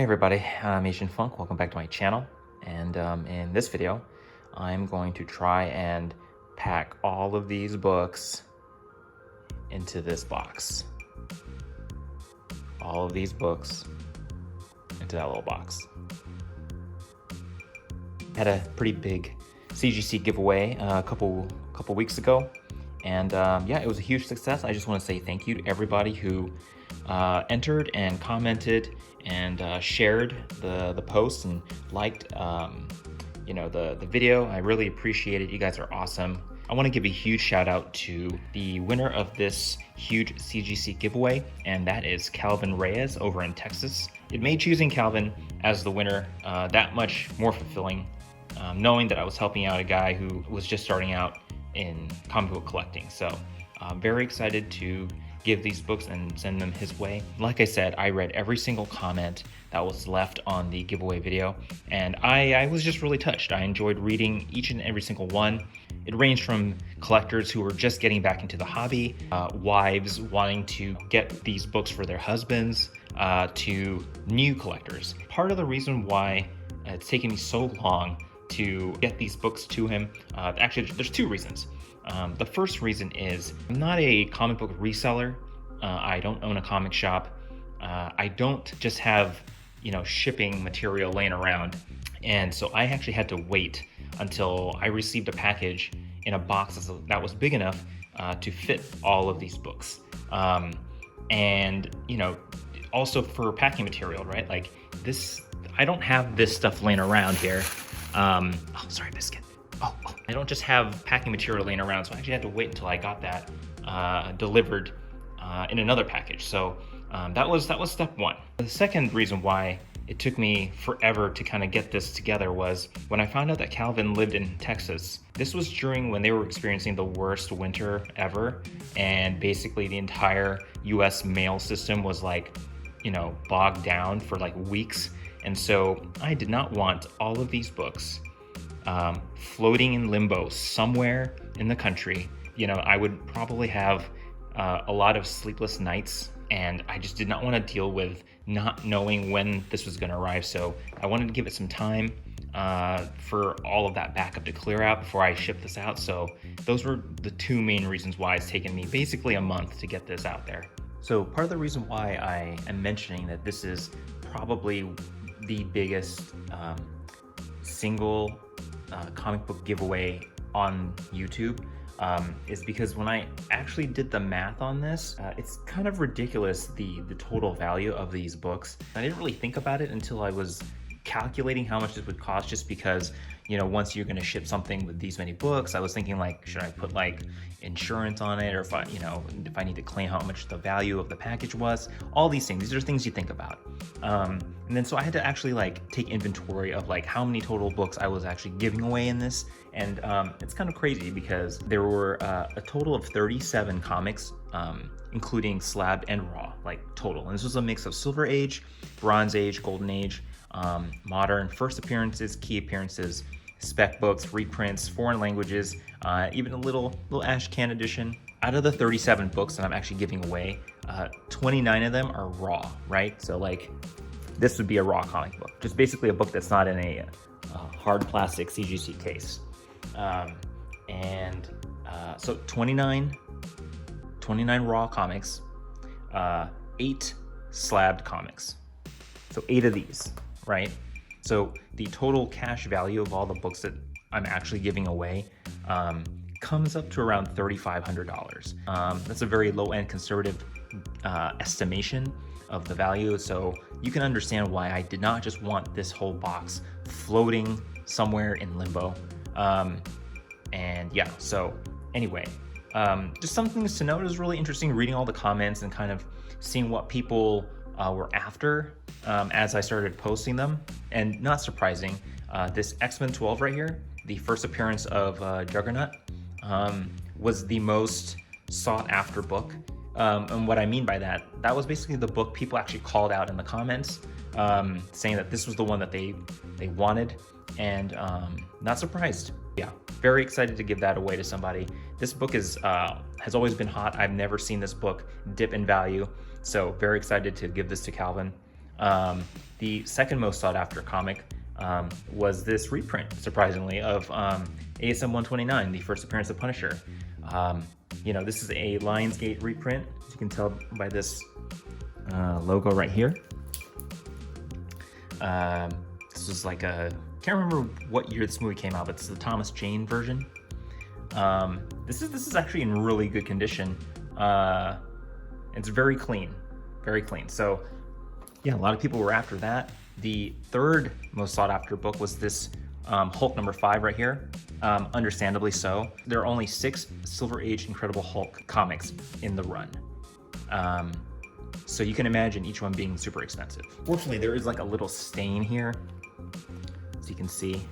Hey everybody, I'm Aznfunk. Welcome back to my channel. And in this video, I'm going to try and pack all of these books into this box. All of these books into that little box. Had a pretty big CGC giveaway a couple weeks ago, and yeah, it was a huge success. I just want to say thank you to everybody who entered and commented and shared the post and liked the video. I really appreciate it. You guys are awesome. I want to give a huge shout out to the winner of this huge CGC giveaway, and that is Calvin Reyes over in Texas. It made choosing Calvin as the winner that much more fulfilling, knowing that I was helping out a guy who was just starting out in comic book collecting. So I'm very excited to give these books and send them his way. Like I said, I read every single comment that was left on the giveaway video, and I was just really touched. I enjoyed reading each and every single one. It ranged from collectors who were just getting back into the hobby, wives wanting to get these books for their husbands, to new collectors. Part of the reason why it's taken me so long to get these books to him, actually there's two reasons. The first reason is I'm not a comic book reseller. I don't own a comic shop. I don't just have, shipping material laying around. And so I actually had to wait until I received a package in a box that was big enough to fit all of these books. And, also for packing material, right? Like this, I don't have this stuff laying around here. Oh, sorry, biscuit. Oh, I don't just have packing material laying around, so I actually had to wait until I got that delivered in another package. So that was step one. The second reason why it took me forever to kind of get this together was when I found out that Calvin lived in Texas. This was during when they were experiencing the worst winter ever, and basically the entire US mail system was bogged down for weeks. And so I did not want all of these books floating in limbo somewhere in the country. I would probably have a lot of sleepless nights, and I just did not want to deal with not knowing when this was going to arrive. So I wanted to give it some time for all of that backup to clear out before I ship this out. So those were the two main reasons why it's taken me basically a month to get this out there. So part of the reason why I am mentioning that this is probably the biggest single comic book giveaway on YouTube is because when I actually did the math on this, it's kind of ridiculous, the total value of these books. I didn't really think about it until I was calculating how much this would cost, just because once you're going to ship something with these many books, I was thinking should I put insurance on it, or if I need to claim how much the value of the package was. All these are things you think about, and then so I had to actually take inventory of how many total books I was actually giving away in this. And it's kind of crazy because there were a total of 37 comics, including slab and raw, total. And this was a mix of Silver Age, Bronze Age, Golden Age, modern, first appearances, key appearances, spec books, reprints, foreign languages, even a little Ash Can edition. Out of the 37 books that I'm actually giving away, 29 of them are raw, right? So this would be a raw comic book, just basically a book that's not in a hard plastic CGC case. So 29 raw comics, 8 slabbed comics. So 8 of these, right? So the total cash value of all the books that I'm actually giving away comes up to around $3,500. That's a very low-end conservative estimation of the value. So you can understand why I did not just want this whole box floating somewhere in limbo. And yeah, so anyway, just some things to note. It was really interesting reading all the comments and kind of seeing what people were after as I started posting them. And not surprising, this X-Men 12 right here, the first appearance of Juggernaut, was the most sought after book. And what I mean by that was basically the book people actually called out in the comments, saying that this was the one that they wanted. And not surprised. Yeah, very excited to give that away to somebody. This book has always been hot. I've never seen this book dip in value, so very excited to give this to Calvin. The second most sought after comic was this reprint, surprisingly, of ASM 129, the first appearance of Punisher. You know, this is a Lionsgate reprint, as you can tell by this logo right here. This is like a, can't remember what year this movie came out, but it's the Thomas Jane version. This is actually in really good condition. It's very clean, very clean. So yeah, a lot of people were after that. The third most sought after book was this Hulk #5 right here. Understandably so. There are only 6 Silver Age Incredible Hulk comics in the run. So you can imagine each one being super expensive. Fortunately, there is like a little stain here, as you can see.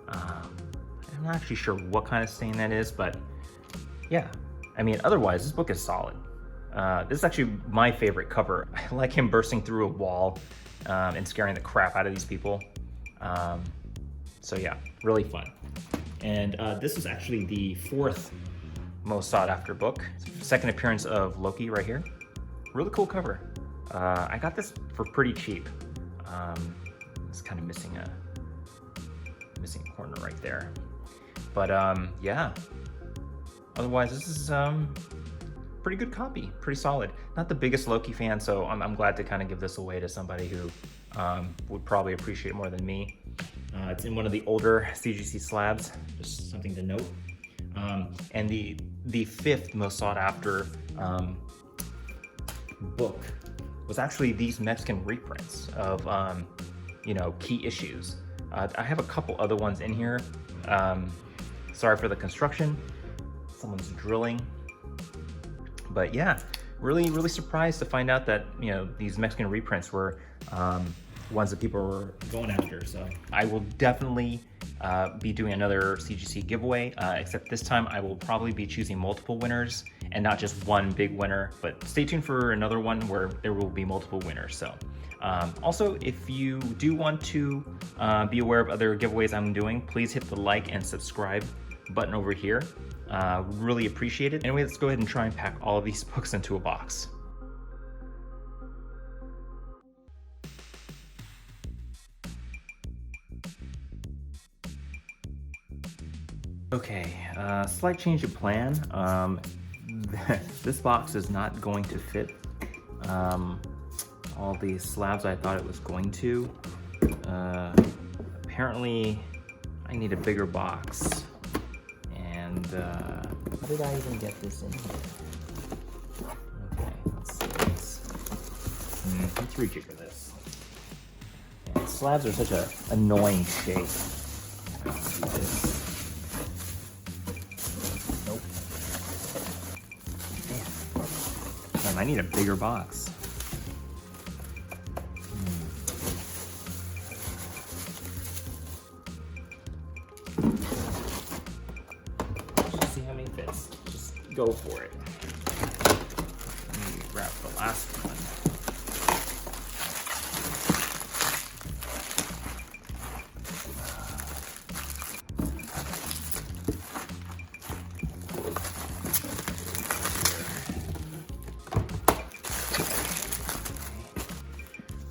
I'm not actually sure what kind of stain that is, but yeah. I mean, otherwise, this book is solid. This is actually my favorite cover. I like him bursting through a wall and scaring the crap out of these people. So yeah, really fun. And this is actually the 4th most sought after book. Second appearance of Loki right here. Really cool cover. I got this for pretty cheap. It's kind of missing a corner right there. But yeah, otherwise this is pretty good copy, pretty solid. Not the biggest Loki fan, so I'm glad to kind of give this away to somebody who would probably appreciate more than me. It's in one of the older CGC slabs, just something to note. And the 5th most sought after book was actually these Mexican reprints of you know, key issues. I have a couple other ones in here. Sorry for the construction. Someone's drilling. But yeah, really surprised to find out that, you know, these Mexican reprints were ones that people were going after. So I will definitely be doing another CGC giveaway, except this time I will probably be choosing multiple winners and not just one big winner. But stay tuned for another one where there will be multiple winners. So also, if you do want to be aware of other giveaways I'm doing, please hit the like and subscribe button over here. Really appreciate it. Anyway, let's go ahead and try and pack all of these books into a box. Okay, slight change of plan. This box is not going to fit all the slabs I thought it was going to. Apparently, I need a bigger box. And how did I even get this in here? Okay, let's see this. Let's rejigger this. Yeah, slabs are such an annoying shape. Let's do this. Nope. Damn, I need a bigger box. Go for it. Let me grab the last one.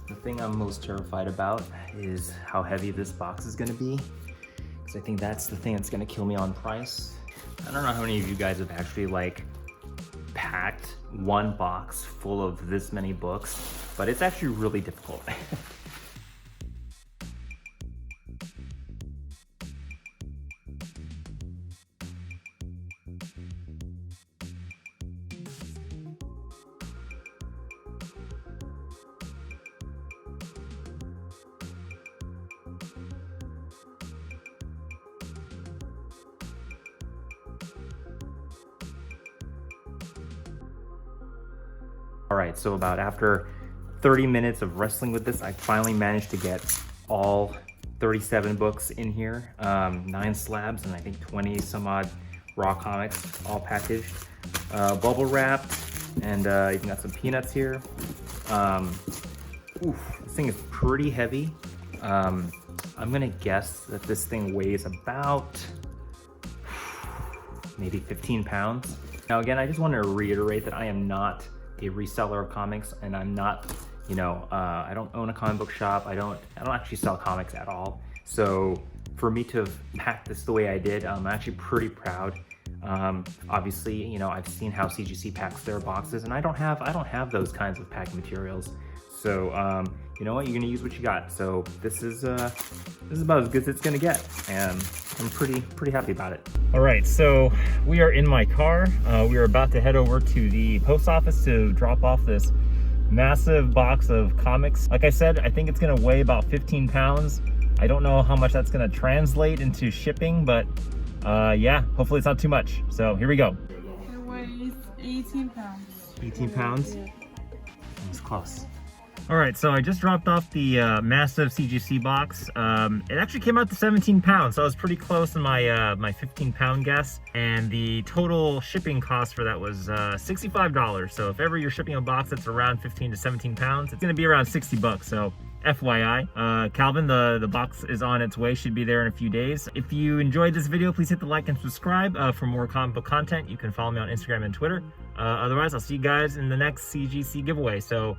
The thing I'm most terrified about is how heavy this box is going to be, because I think that's the thing that's going to kill me on price. I don't know how many of you guys have actually like packed one box full of this many books, but it's actually really difficult. All right, so about after 30 minutes of wrestling with this, I finally managed to get all 37 books in here, 9 slabs and I think 20 some odd raw comics, all packaged, bubble wrapped, and even got some peanuts here. This thing is pretty heavy. I'm gonna guess that this thing weighs about maybe 15 pounds. Now again, I just want to reiterate that I am not a reseller of comics, and I'm not You know, I don't own a comic book shop. I don't actually sell comics at all. So for me to have packed this the way I did, I'm actually pretty proud. Obviously, you know, I've seen how CGC packs their boxes, and I don't have those kinds of packing materials. So you know what, you're gonna use what you got. So this is about as good as it's gonna get, and I'm pretty happy about it. All right, so we are in my car. We are about to head over to the post office to drop off this massive box of comics. Like I said, I think it's gonna weigh about 15 pounds. I don't know how much that's gonna translate into shipping, but yeah, hopefully it's not too much. So here we go. It weighs 18 pounds. 18 pounds? Yeah. It's close. All right, so I just dropped off the massive CGC box. It actually came out to 17 pounds, so I was pretty close in my my 15-pound guess. And the total shipping cost for that was $65. So if ever you're shipping a box that's around 15 to 17 pounds, it's gonna be around 60 bucks. So FYI, Calvin, the box is on its way, should be there in a few days. If you enjoyed this video, please hit the like and subscribe for more comic book content. You can follow me on Instagram and Twitter. Otherwise, I'll see you guys in the next CGC giveaway. So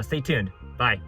stay tuned. Bye.